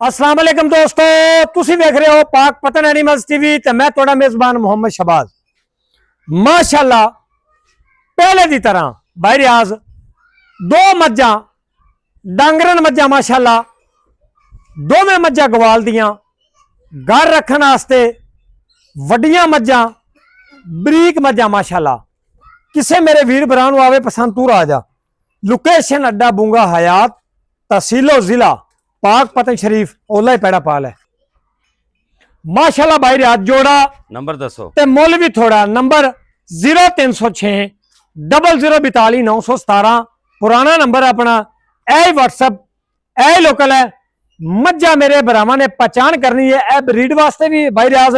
अस्सलाम वालेकुम दोस्तों, तुसी देख रहे हो पाक पतन एनिमल्स टीवी ते मैं थोड़ा मेजबान मोहम्मद शहबाज। माशाल्लाह पहले की तरह भाई रियाज दो मज्जा डांगरन मज्जा माशाल्लाह दोवें मज्जा गवाल दियां घर रखने वास्ते वड्डियां मज्जा बरीक मज्जा माशाल्लाह। किसे मेरे वीर भरा आवे पसंद तू आ जा। लोकेशन अड्डा बूंगा हयात, तहसीलो जिला पाक पतन शरीफ, ओला ही पैड़ा पाल है माशाल्लाह। भाई रियाज जोड़ा नंबर दसो ते मुल भी थोड़ा। नंबर 0306 0042 917 पुराना नंबर अपना। ए व्हाट्सएप ए लोकल है। मज्जा मेरे भरावां ने पहचान करनी है। ए ब्रीड वास्ते भी भाई रियाज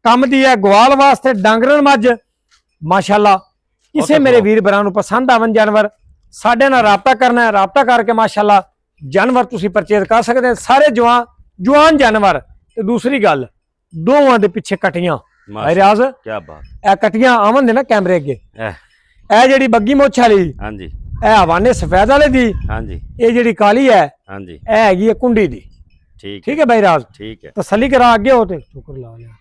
कम दी है, ग्वाल वास्ते डांगरन मज माशाल्लाह। किसे मेरे वीर भरा पसंद आवन जानवर साडे नाल राबता करना है, राबता करके माशाल्लाह जानवर तुसी परचेज कर सकते हैं। सारे जवान जानवर। ते दूसरी गल दोवां दे पिछे कटियां भाई रियाज क्या बात ए कटियां आवन दे ना कैमरे अगे। ए जेड़ी बग्गी मोछ वाली हाँ जी, ए हवाने सफेद वाले दी, हाँ जी, ये जेड़ी काली है हाँ जी, ए हैगी है कुंडी दी। ठीक है भाई रियाज, ठीक है। तसली करा अगे हो शुक्र ला लिया।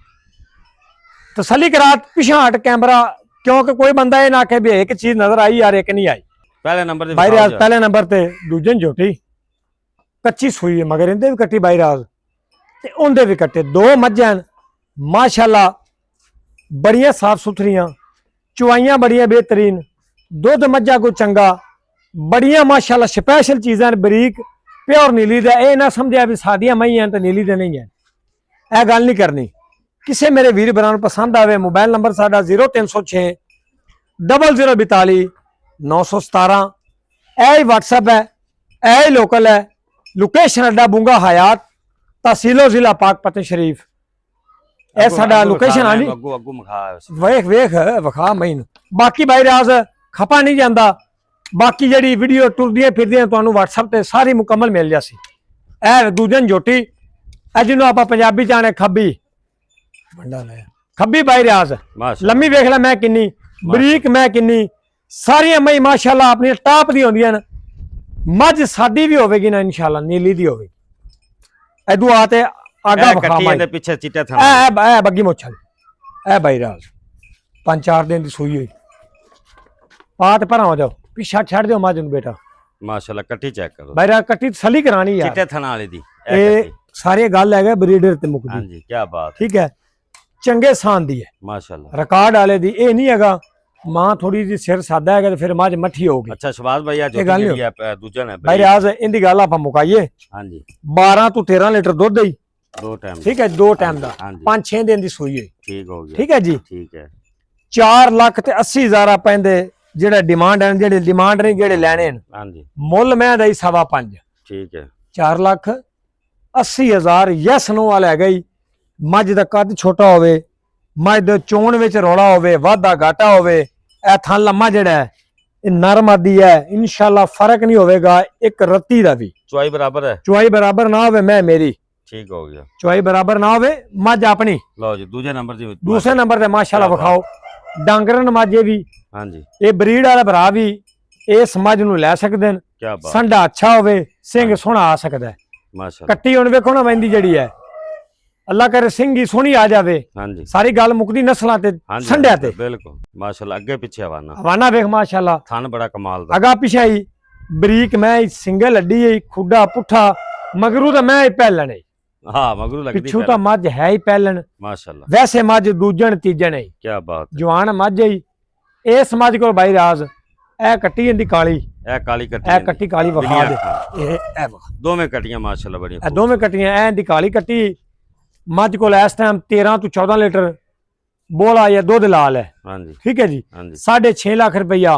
तसली करा पिछा हट कैमरा, क्योंकि कोई बंदा ये ना आखे भी एक चीज नजर आई यार एक नहीं आई। पहले नंबर ते भाई रियाज पहले नंबर ते दूजे झोटी कच्ची सूई है, मगर इंदे भी कट्टी भाई रियाज ते उंदे भी कट्टे। दो मज्जां माशाल्लाह बड़ियां साफ सुथरियां, चुवाइयां बड़ियां बेहतरीन, दुध मज्जा को चंगा, बड़ियां माशाल्लाह स्पैशल चीज़ां बरीक प्योर नीली दा। ये ना समझा भी सादियां मई हैं तो नीली दे नहीं है, यह गल नहीं करनी। किसे मेरे वीर भरा पसंद आवे मोबाइल नंबर साडा 0306 0042 917। ए व्हाट्सएप है, ए लोकल है। लोकेशन अड्डा बूंगा हयात, तहसीलो जिला पाक पतन शरीफ। ए साडा लोकेशन आनी वेख वेख वखा महीन। बाकी भाई रियाज खपा नहीं जाता। बाकी जी वीडियो टुरदियां फिरदियां तुहानू व्हाट्सएप ते सारी मुकम्मल मिल जासी। ए दूजन झोटी ए जिन्हों आप पंजाबी च आने खब्बी बंडा लाया खब्बी भाई रियाज लम्मी वेख ला मैं किन्नी बरीक मैं किन्नी। सारियां मई माशाल्लाह अपनी टाप दी होंदियां न। मज सादी भी होगी ना इंशाल्लाह नीली दी होगी। एदू आते आगा कट्टी पीछे चिट्टे था ए बग्गी मोछ ए भाई राज 5-4 दिन दी सूई हुई पात पर हो जाओ पीछा छड़ दो मज बेटा माशाल्लाह। कट्टी चेक करो भाई राज, कट्टी सली करानी यार, चिट्टे थना वाली दी ए सारे गल है ब्रीडर ते मुकदी। हाँ जी, क्या बात। ठीक है, चंगे सान दी है माशाल्लाह, रिकॉर्ड वाले दी। ए नहीं हैगा मां थोड़ी जी सिर सादा है तो फिर मज मठी होगी। अच्छा शहबाज भैया जो दूजा है भाई रियाज इंदी गल आप मुकाइए। हाँ जी, 12 तो 13 लीटर दुध ही दो टाइम। ठीक है, दो टाइम दा हाँ जी, 5-6 दिन दी सूई है। ठीक हो गया। ठीक है जी, ठीक है। 4,80,000 पैंदे जेड़े डिमांड है, जेड़े डिमांड नहीं जेड़े लेने हैं। हाँ जी, मुल मैं दई 5.25। ठीक है। 4,80,000 यस नो वाला है गई। मज दा कद छोटा होवे, मज दे चोण विच रौला होवे, वाधा घाटा होवे, ए थां लम्मा जेड़ा है नरम आदि है इंशाल्लाह फर्क नहीं होवेगा एक रत्ती दा भी। चुआई बराबर है, चुआई बराबर ना होवे मैं मेरी ठीक हो गया। चुआई बराबर ना होवे मज अपनी। लो जी दूसरे नंबर जी, दूसरे नंबर ते माशाल्लाह विखाओ डांगरन माजे भी। हाँ जी, ये ब्रीड वाला भरा भी इस मज नूं लै सकदे न। क्या बात। संडा अच्छा होवे, सिंह सोहना आ सकदा है। माशाल्लाह कट्टी हुण वेखो ना वैंदी जड़ी है, अल्लाह करे सिंह ही सोहनी आ जावे। हाँ जी, सारी गल मुकदी नस्लां ते हाँ जी, संडिया ते। बिल्कुल माशाल्लाह। अगे पीछे हवाना हवाना वेख माशाल्लाह, थान बड़ा कमाल दा। अगा पिछा ही बरीक मैं सिंगल हड्डी ही, खुडा पुठा मगरू तो मैं ही पहलन ही। हाँ मगरू लगदी पिछू तो मज है ही पहलन, माशाल्लाह। वैसे मज दूजन तीजन है। क्या बात है। जवान मज ही इस मज को भाई राज ए कट्टी इंदी काली, ए काली कट्टी, ए कट्टी काली वखा दे। ए दो में कटियां माशाल्लाह बड़ी। दो में कट्टियां ए इंदी काली कट्टी मज को इस टाइम 13 तो 14 लीटर बोला या दुध लाल है। हाँ जी, ठीक है जी। हाँ जी, 6.5 लाख रुपया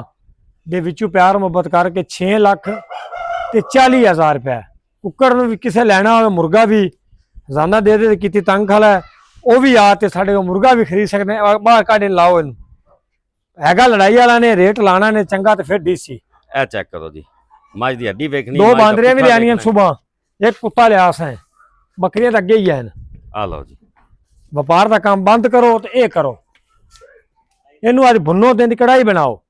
दे विचों प्यार मुहब्बत करके 6 लाख ते 40,000 रुपया। कुक्कड़ भी किसे लेना हो मुर्गा भी जाना दे दे की तंग खाला वो भी आ ते साडे मुर्गा भी खरीद सकते हैं। बाहर काढ़े लाओ इन हैगा लड़ाई वाला ने रेट लाना ने चंगा तो फिर डीसी ए चेक करो जी। मज दी हड्डी वेखनी, दो बांदरियां भी लियानियां सुबह, एक कुत्ता लिया असें, बकरियां तो अगे ही हैं। आ लो जी, व्यापार का काम बंद करो तो ये करो, इनू अज भुन्नो दिन कढ़ाई बनाओ।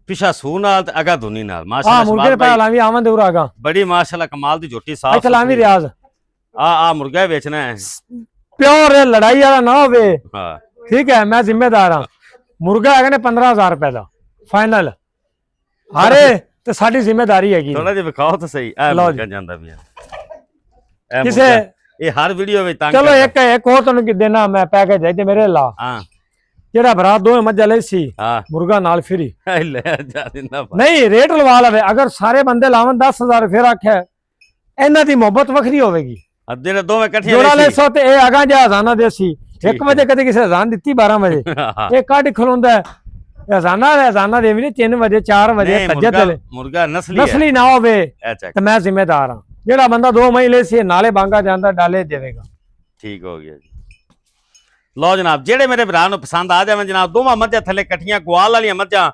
पिछा सूह नाल ते अगा धुनी नाल हां माशाल्लाह। मुर्गे पे लावी आवन दे उरागा बड़ी माशाल्लाह कमाल दी झोटी साफ अच्छा लावी रियाज ਆ ਮੁਰਗਾ ਹੀ ਵੇਚਣਾ ਹੈ। ਪਿਓਰ ਲੜਾਈ ਵਾਲਾ ਨਾ ਹੋਵੇ। ਹਾਂ ਠੀਕ ਹੈ, ਮੈਂ ਜ਼ਿੰਮੇਦਾਰ ਹਾਂ। ਮੁਰਗਾ ਹੈਗਾ ਨੇ 15,000 ਰੁਪਏ ਦਾ ਫਾਈਨਲ, ਹਾਰੇ ਤੇ ਸਾਡੀ ਜ਼ਿੰਮੇਵਾਰੀ ਹੈਗੀ। ਥੋੜਾ ਜਿਹਾ ਵਿਖਾਓ ਤਾਂ ਸਹੀ। ਇਹ ਲਓ ਮੁਰਗਾ ਜਾਂਦਾ ਵੀ ਹੈ ਕਿਸੇ ਇਹ ਹਰ ਵੀਡੀਓ ਵਿੱਚ ਤੰਗ ਚਲੋ ਇੱਕ ਹੋਰ ਤੁਹਾਨੂੰ ਕਿ ਦੇਣਾ ਮੈਂ ਪੈਕੇਜ ਹੈ ਤੇ ਮੇਰੇ ਲਾ ਹਾਂ ਜਿਹੜਾ ਭਰਾ ਦੋਵੇਂ ਮੱਝਾਂ ਲਈ ਸੀ ਹਾਂ ਮੁਰਗਾ ਨਾਲ ਫਰੀ ਲੈ ਜਾ ਦਿੰਦਾ ਨਹੀਂ, ਰੇਟ ਲਵਾ ਲਵੇ। ਅਗਰ ਸਾਰੇ ਬੰਦੇ ਲਾਵਣ 10,000 ਫਿਰ ਆਖਿਆ ਇਹਨਾਂ ਦੀ ਮੁਹੱਬਤ ਵੱਖਰੀ ਹੋਵੇਗੀ। ਜਿਹੜੇ ਦੋਵੇਂ ਇਕੱਠੇ ਜੋੜਾ ਲੈ ਸੋ ਤੇ ਇਹ ਅਗਾ ਜਾ ਹਜ਼ਾਨਾ ਦੇ ਸੀ 1 ਵਜੇ ਕਦੇ ਕਿਸੇ ਹਜ਼ਾਨ ਦਿੱਤੀ 12 ਵਜੇ ਇਹ ਕੱਢ ਖਲੋਂਦਾ ਹੈ। ਹਜ਼ਾਨਾ ਦੇ ਵੀ ਨਹੀਂ 3 ਵਜੇ 4 ਵਜੇ ਭੱਜੇ ਤੇ ਮੁਰਗਾ ਨਸਲੀ ਨਾ ਹੋਵੇ ਤੇ ਮੈਂ ਜ਼ਿੰਮੇਦਾਰ ਹਾਂ। ਜਿਹੜਾ ਬੰਦਾ 2 ਮਹੀਨੇ ਸੀ ਨਾਲੇ ਬਾਂਗਾ ਜਾਂਦਾ ਡਾਲੇ ਦੇਵੇਗਾ। ਠੀਕ ਹੋ ਗਿਆ ਜੀ। ਲਓ ਜਨਾਬ, ਜਿਹੜੇ ਮੇਰੇ ਭਰਾ ਨੂੰ ਪਸੰਦ ਆ ਜਾਵੇ ਜਨਾਬ, ਦੋਵਾਂ ਮੱਝਾਂ ਥੱਲੇ ਇਕੱਠੀਆਂ ਕੁਆਲ ਵਾਲੀਆਂ ਮੱਝਾਂ,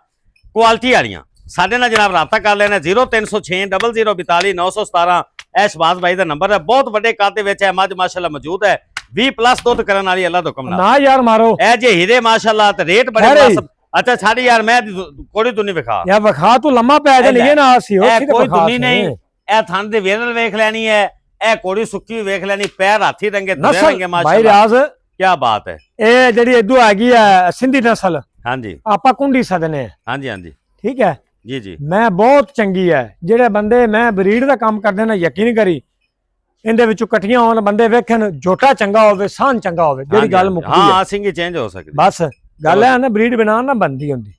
ਕੁਆਲਿਟੀ ਵਾਲੀਆਂ, ਸਾਡੇ ਨਾਲ ਜਨਾਬ ਰਾਬਤਾ ਕਰ ਲੈਣਾ। 0306 0042 917 ਇਹ ਸ਼ਬਾਜ਼ ਭਾਈ ਦਾ ਨੰਬਰ ਹੈ। ਬਹੁਤ ਵੱਡੇ ਕੱਦ ਦੇ ਵਿੱਚ ਹੈ ਮੱਝ ਮਾਸ਼ਾਅੱਲਾ ਮੌਜੂਦ ਹੈ। 20+ ਦੁੱਧ ਕਰਨ ਵਾਲੀ ਅੱਲਾ ਦਾ ਹੁਕਮ ਨਾਲ। ਨਾ ਯਾਰ ਮਾਰੋ ਇਹ ਜੇ ਹੀਰੇ ਮਾਸ਼ਾਅੱਲਾ ਤੇ ਰੇਟ ਬੜੇ ਮੁਨਾਸਬ। ਅੱਛਾ ਛੱਡ ਯਾਰ, ਮੈਂ ਕੋੜੀ ਦੁਨੀ ਵਿਖਾ ਯਾ ਵਿਖਾ ਤੂੰ ਲੰਮਾ ਪੈ ਜਾ ਨਹੀਂ ਨਾ ਸੀ ਇਹ ਕੋਈ ਦੁਨੀ ਨਹੀਂ। ਇਹ ਥਣ ਦੇ ਵੇਰਲ ਵੇਖ ਲੈਣੀ ਹੈ, ਇਹ ਕੋੜੀ ਸੁੱਕੀ ਵੇਖ ਲੈਣੀ, ਪੈਰ ਹਾਥੀ ਰੰਗੇ ਤੁਰੇ ਰੰਗੇ ਮਾਸ਼ਾਅੱਲਾ। ਭਾਈ ਰਿਆਜ਼ ਕੀ ਬਾਤ ਹੈ। ਇਹ ਜਿਹੜੀ ਇਦੋਂ ਆ ਗਈ ਹੈ ਸਿੰਧੀ ਨਸਲ, ਹਾਂਜੀ ਆਪਾਂ ਕੁੰਡੀ ਸਦਨੇ। ਹਾਂਜੀ ਹਾਂਜੀ ਠੀਕ ਹੈ ਜੀ ਜੀ। ਮੈਂ ਬਹੁਤ ਚੰਗੀ ਹੈ। ਜਿਹੜੇ ਬੰਦੇ ਮੈਂ ਬਰੀਡ ਦਾ ਕੰਮ ਕਰਦੇ ਨਾ ਯਕੀਨ ਕਰੀ ਇਹਦੇ ਵਿੱਚੋਂ ਇਕੱਠੀਆਂ ਹੋਣ ਬੰਦੇ ਵੇਖਣ ਜੋਟਾ ਚੰਗਾ ਹੋਵੇ ਸਾਨ ਚੰਗਾ ਹੋਵੇ ਜਿਹੜੀ ਗੱਲ ਮੁੱਕਦੀ ਹੈ। ਹਾਂ ਸਿੰਘ ਚੇਂਜ ਹੋ ਸਕਦੀ ਬਸ ਗੱਲ ਹੈ ਨਾ ਬਰੀਡ ਬਣਾ ਨਾ ਬੰਦੀ ਹੁੰਦੀ।